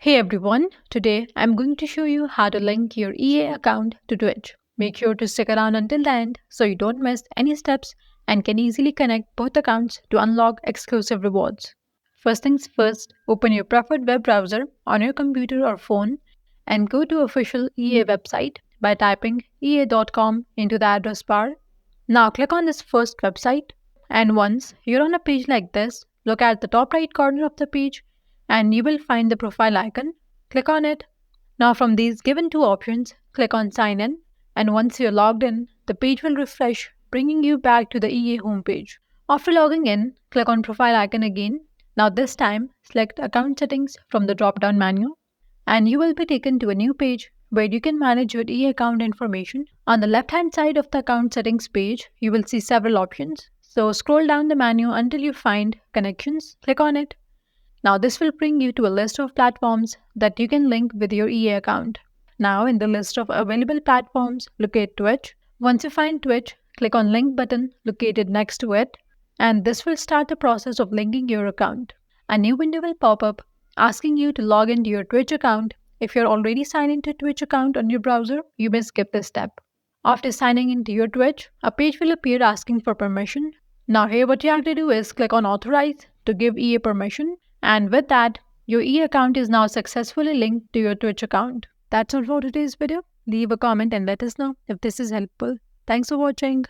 Hey everyone, today I'm going to show you how to link your EA account to Twitch. Make sure to stick around until the end so you don't miss any steps and can easily connect both accounts to unlock exclusive rewards. First things first, open your preferred web browser on your computer or phone and go to official EA website by typing ea.com into the address bar. Now click on this first website and once you're on a page like this, look at the top right corner of the page and you will find the profile icon. Click on it. Now from these given two options, click on sign in and once you're logged in, the page will refresh, bringing you back to the EA homepage. After logging in, click on profile icon again. Now this time, select account settings from the drop-down menu and you will be taken to a new page where you can manage your EA account information. On the left-hand side of the account settings page, you will see several options. So scroll down the menu until you find connections. Click on it. Now this will bring you to a list of platforms that you can link with your EA account. Now in the list of available platforms, locate Twitch. Once you find Twitch, click on link button located next to it and this will start the process of linking your account. A new window will pop up asking you to log into your Twitch account. If you're already signed into Twitch account on your browser, you may skip this step. After signing into your Twitch, a page will appear asking for permission. Now here what you have to do is click on authorize to give EA permission. And with that, your EA account is now successfully linked to your Twitch account. That's all for today's video. Leave a comment and let us know if this is helpful. Thanks for watching.